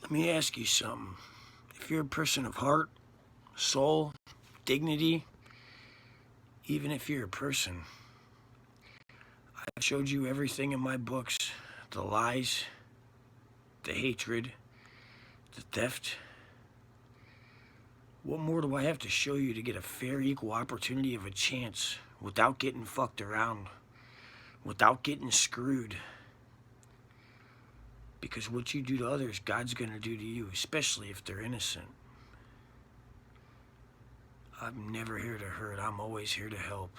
Let me ask you something. If you're a person of heart, soul, dignity, even if you're a person, I've showed you everything in my books, the lies, the hatred, the theft. What more do I have to show you to get a fair, equal opportunity of a chance without getting fucked around, without getting screwed? Because what you do to others, God's gonna do to you, especially if they're innocent. I'm never here to hurt, I'm always here to help.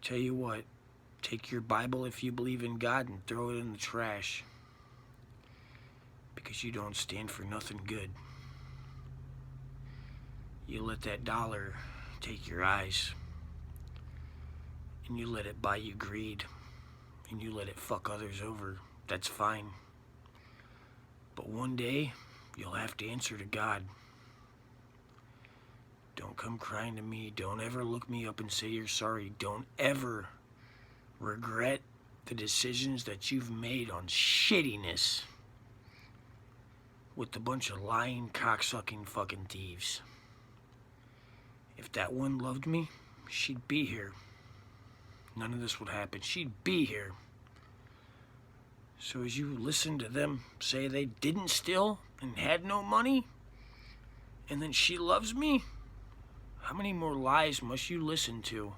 Tell you what, take your Bible if you believe in God and throw it in the trash. Because you don't stand for nothing good. You let that dollar take your eyes, and you let it buy you greed, and you let it fuck others over. That's fine. But one day, you'll have to answer to God. Don't come crying to me. Don't ever look me up and say you're sorry. Don't ever regret the decisions that you've made on shittiness with a bunch of lying, cocksucking fucking thieves. If that one loved me, she'd be here. None of this would happen. She'd be here. So as you listen to them say they didn't steal and had no money, and then she loves me, how many more lies must you listen to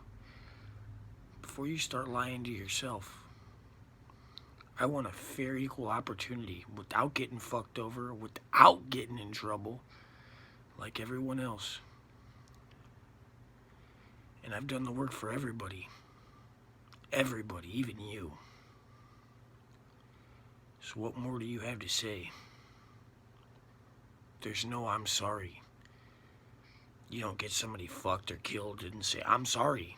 before you start lying to yourself? I want a fair, equal opportunity without getting fucked over, without getting in trouble, like everyone else. And I've done the work for everybody. Everybody, even you. So what more do you have to say? There's no I'm sorry. You don't get somebody fucked or killed and say, I'm sorry.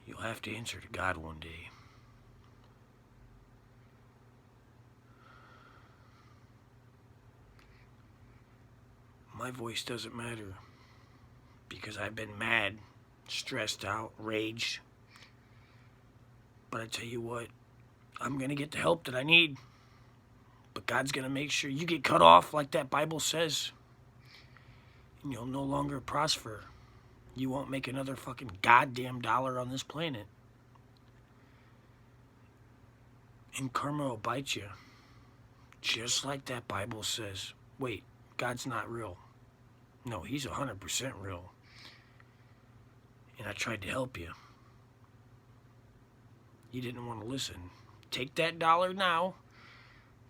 You'll have to answer to God one day. My voice doesn't matter because I've been mad, stressed out, raged. But I tell you what, I'm going to get the help that I need. But God's going to make sure you get cut off like that Bible says. And you'll no longer prosper. You won't make another fucking goddamn dollar on this planet. And karma will bite you. Just like that Bible says. Wait, God's not real. No, he's 100% real. And I tried to help you. You didn't want to listen. Take that dollar now,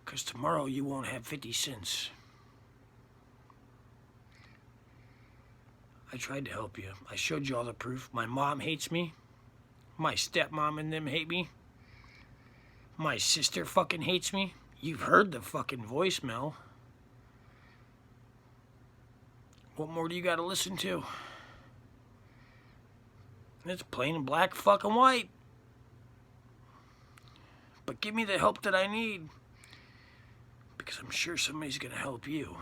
because tomorrow you won't have 50 cents. I tried to help you. I showed you all the proof. My mom hates me. My stepmom and them hate me. My sister fucking hates me. You've heard the fucking voicemail. What more do you gotta listen to? It's plain and black fucking white. But give me the help that I need. Because I'm sure somebody's gonna help you.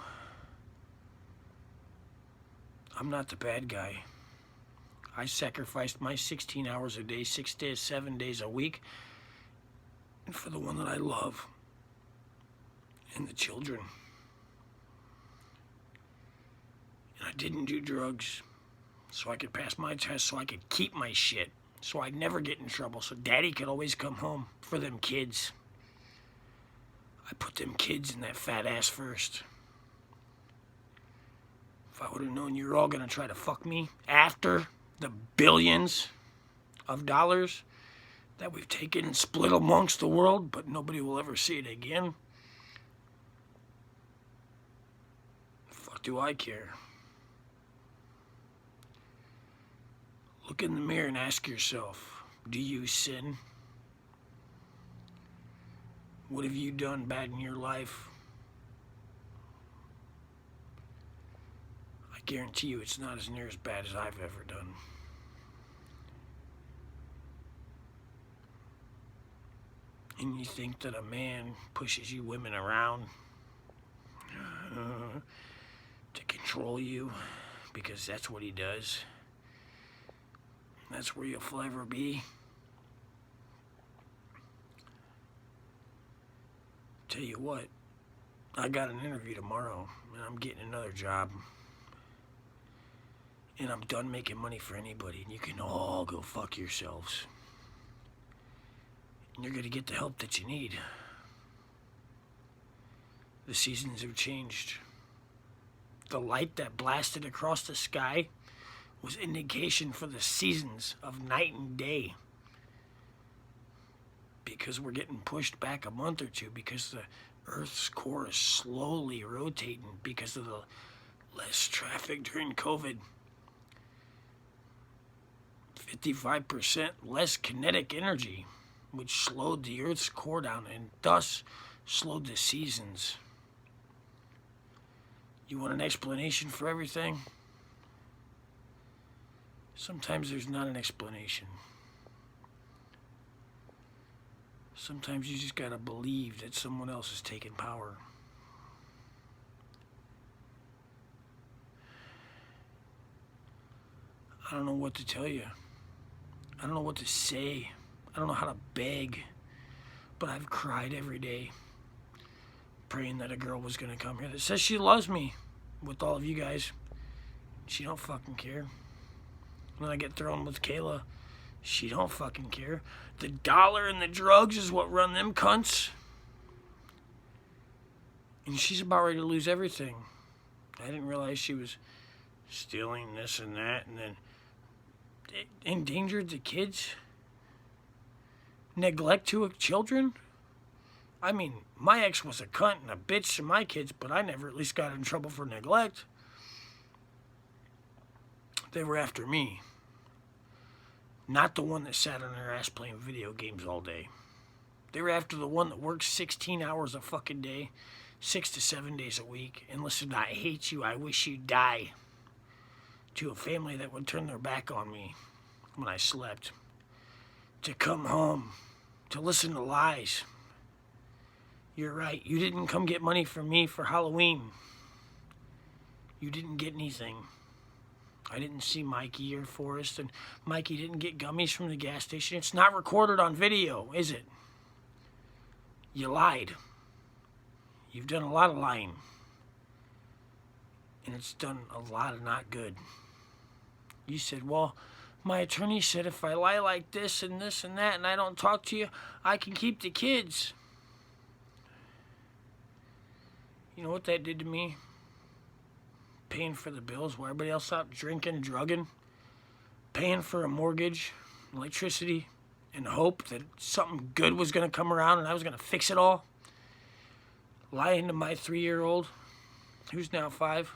I'm not the bad guy. I sacrificed my 16 hours a day, 6 days, 7 days a week, and for the one that I love. And the children. And I didn't do drugs so I could pass my test, so I could keep my shit, so I'd never get in trouble, so Daddy could always come home for them kids. I put them kids in that fat ass first. If I would have known you were all gonna try to fuck me after the billions of dollars that we've taken and split amongst the world, but nobody will ever see it again, the fuck do I care? Look in the mirror and ask yourself, do you sin? What have you done bad in your life? I guarantee you it's not as near as bad as I've ever done. And you think that a man pushes you women around to control you because that's what he does? That's where you'll forever be. Tell you what, I got an interview tomorrow, and I'm getting another job. And I'm done making money for anybody, and you can all go fuck yourselves. And you're gonna get the help that you need. The seasons have changed. The light that blasted across the sky was indication for the seasons of night and day. Because we're getting pushed back a month or two because the Earth's core is slowly rotating because of the less traffic during COVID. 55% less kinetic energy, which slowed the Earth's core down and thus slowed the seasons. You want an explanation for everything? Sometimes there's not an explanation. Sometimes you just gotta believe that someone else is taking power. I don't know what to tell you. I don't know what to say. I don't know how to beg. But I've cried every day, praying that a girl was gonna come here that says she loves me with all of you guys. She don't fucking care. When I get thrown with Kayla, she don't fucking care. The dollar and the drugs is what run them cunts. And she's about ready to lose everything. I didn't realize she was stealing this and that, and then it endangered the kids. Neglect to children. I mean, my ex was a cunt and a bitch to my kids, but I never at least got in trouble for neglect. They were after me. Not the one that sat on their ass playing video games all day. They were after the one that worked 16 hours a fucking day, 6 to 7 days a week, and listened to I hate you, I wish you'd die, to a family that would turn their back on me when I slept. To come home, to listen to lies. You're right, you didn't come get money from me for Halloween. You didn't get anything. I didn't see Mikey or Forrest, and Mikey didn't get gummies from the gas station. It's not recorded on video, is it? You lied. You've done a lot of lying. And it's done a lot of not good. You said, well, my attorney said if I lie like this and this and that and I don't talk to you, I can keep the kids. You know what that did to me? Paying for the bills while everybody else out drinking, drugging, paying for a mortgage, electricity, and hope that something good was going to come around and I was going to fix it all. Lying to my 3-year-old, who's now 5,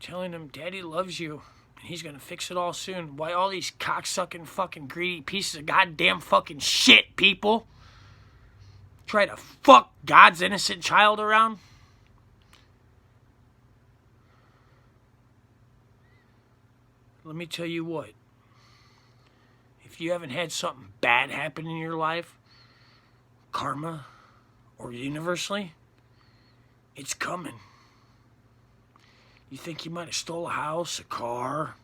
telling him Daddy loves you and he's going to fix it all soon. Why all these cocksucking fucking greedy pieces of goddamn fucking shit, people, try to fuck God's innocent child around? Let me tell you what, if you haven't had something bad happen in your life, karma or universally, it's coming. You think you might have stole a house, a car,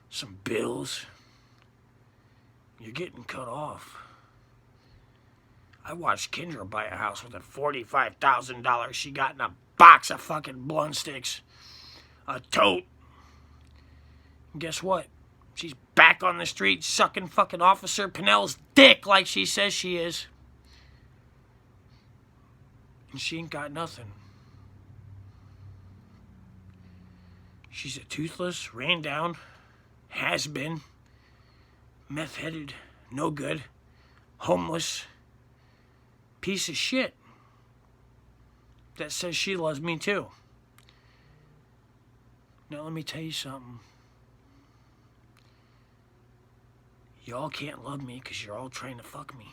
some bills. You're getting cut off. I watched Kendra buy a house with a $45,000 she got in a box of fucking blunt sticks, a tote. And guess what? She's back on the street sucking fucking Officer Pinnell's dick like she says she is. And she ain't got nothing. She's a toothless, ran down, has been, meth-headed, no good, homeless, piece of shit that says she loves me too. Now let me tell you something. Y'all can't love me because you're all trying to fuck me.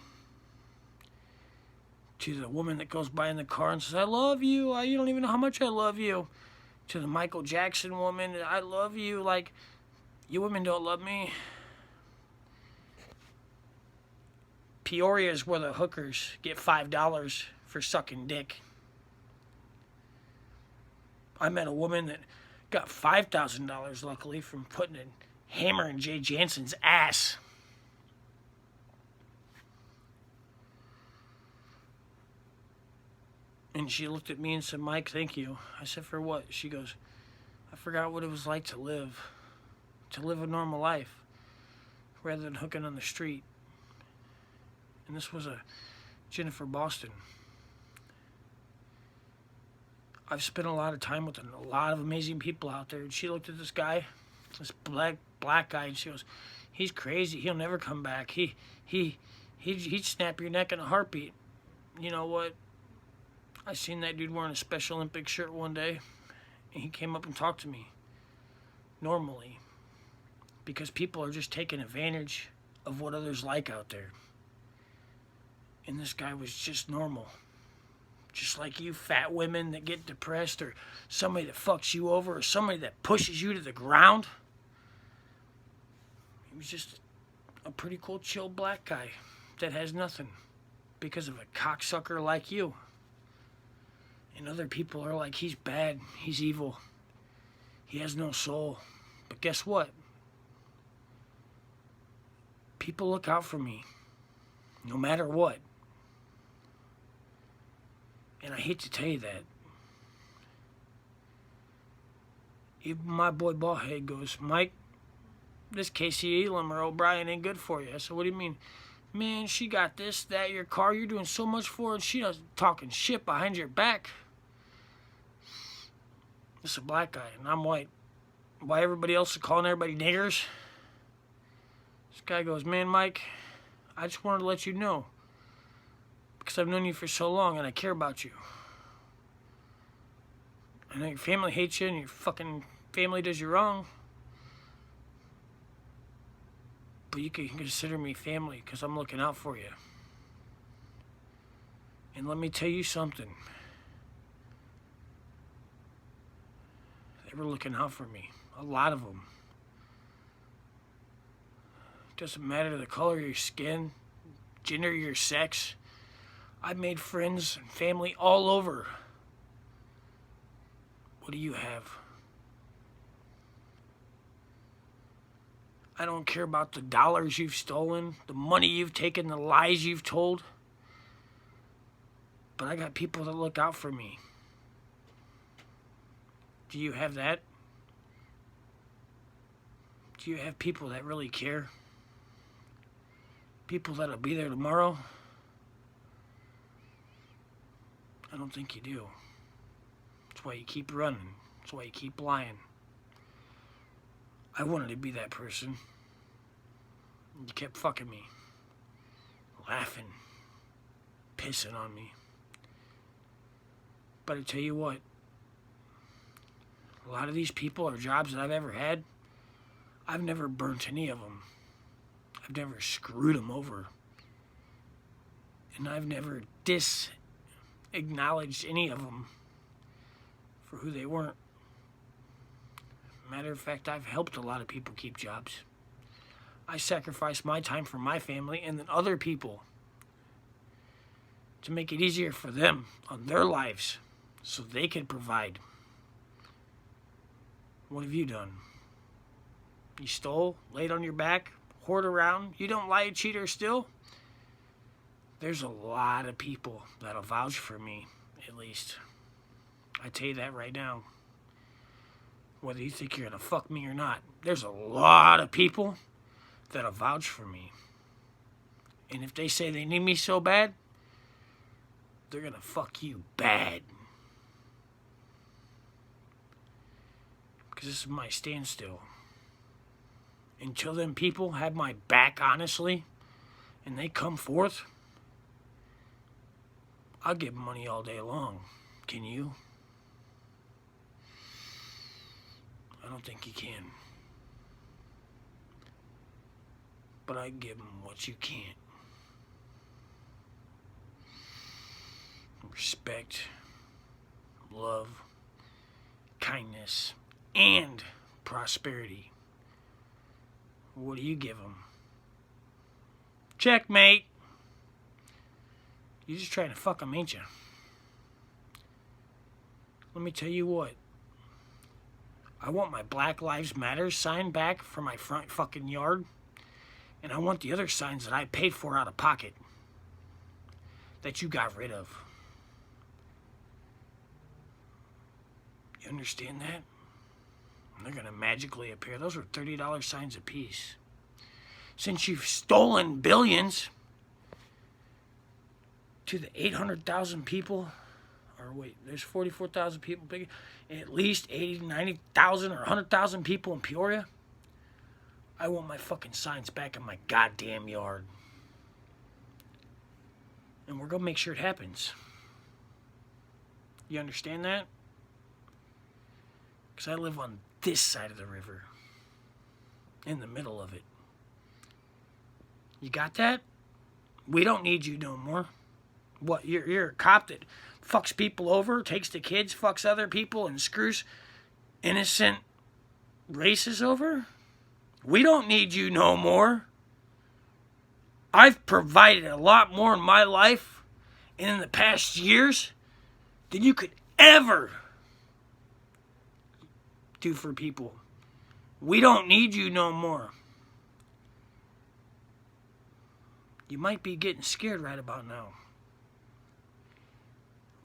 To the woman that goes by in the car and says, I love you. You don't even know how much I love you. To the Michael Jackson woman, I love you. Like, you women don't love me. Peoria is where the hookers get $5 for sucking dick. I met a woman that got $5,000, luckily, from putting a hammer in Jay Jansen's ass. And she looked at me and said, Mike, thank you. I said, for what? She goes, I forgot what it was like to live a normal life rather than hooking on the street. And this was a Jennifer Boston. I've spent a lot of time with a lot of amazing people out there. And she looked at this guy, this black guy, and she goes, he's crazy. He'll never come back. He'd snap your neck in a heartbeat. You know what? I seen that dude wearing a Special Olympics shirt one day, and he came up and talked to me normally, because people are just taking advantage of what others like out there. And this guy was just normal. Just like you fat women that get depressed, or somebody that fucks you over, or somebody that pushes you to the ground. He was just a pretty cool, chill black guy that has nothing because of a cocksucker like you. And other people are like, he's bad, he's evil, he has no soul. But guess what? People look out for me, no matter what. And I hate to tell you that. Even my boy Ballhead goes, Mike, this Casey Elam or O'Brien ain't good for you. I said, what do you mean? Man, she got this, that, your car, you're doing so much for her, and she does talking shit behind your back. This is a black guy, and I'm white. Why everybody else is calling everybody niggers? This guy goes, man, Mike, I just wanted to let you know, because I've known you for so long, and I care about you. I know your family hates you, and your fucking family does you wrong. But you can consider me family, because I'm looking out for you. And let me tell you something. They were looking out for me. A lot of them. It doesn't matter the color of your skin, gender, your sex. I've made friends and family all over. What do you have? I don't care about the dollars you've stolen, the money you've taken, the lies you've told. But I got people that look out for me. Do you have that? Do you have people that really care? People that'll be there tomorrow? I don't think you do. That's why you keep running. That's why you keep lying. I wanted to be that person. You kept fucking me. Laughing. Pissing on me. But I tell you what. A lot of these people are jobs that I've ever had. I've never burnt any of them. I've never screwed them over. And I've never acknowledged any of them for who they weren't. Matter of fact, I've helped a lot of people keep jobs. I sacrificed my time for my family and then other people to make it easier for them on their lives so they can provide. What have you done? You stole, laid on your back, hoard around, you don't lie, cheat, or steal? There's a lot of people that'll vouch for me, at least. I tell you that right now. Whether you think you're gonna fuck me or not, there's a lot of people that'll vouch for me. And if they say they need me so bad, they're gonna fuck you bad. Because this is my standstill. Until them people have my back honestly, and they come forth, I'll give them money all day long. Can you? I don't think you can. But I give them what you can't. Respect, love, kindness, and prosperity. What do you give them? Checkmate. You're just trying to fuck them, ain't you? Let me tell you what. I want my Black Lives Matter sign back for my front fucking yard. And I want the other signs that I paid for out of pocket that you got rid of. You understand that? And they're going to magically appear. Those were $30 signs apiece. Since you've stolen billions to the 800,000 people, or wait, there's 44,000 people, big, at least 80, 90,000 or 100,000 people in Peoria, I want my fucking signs back in my goddamn yard. And we're going to make sure it happens. You understand that? Because I live on this side of the river. In the middle of it. You got that? We don't need you no more. What, you're a cop that fucks people over, takes the kids, fucks other people, and screws innocent races over? We don't need you no more. I've provided a lot more in my life and in the past years than you could ever do for people. We don't need you no more. You might be getting scared right about now.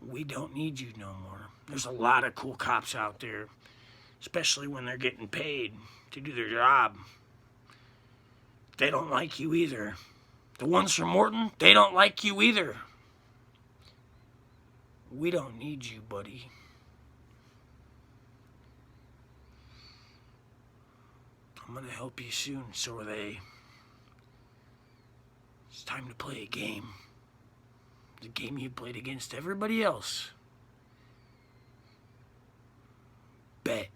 We don't need you no more. There's a lot of cool cops out there, especially when they're getting paid to do their job. They don't like you either. The ones from Morton, they don't like you either. We don't need you, buddy. I'm gonna help you soon, so are they. It's time to play a game. The game you played against everybody else. Bet.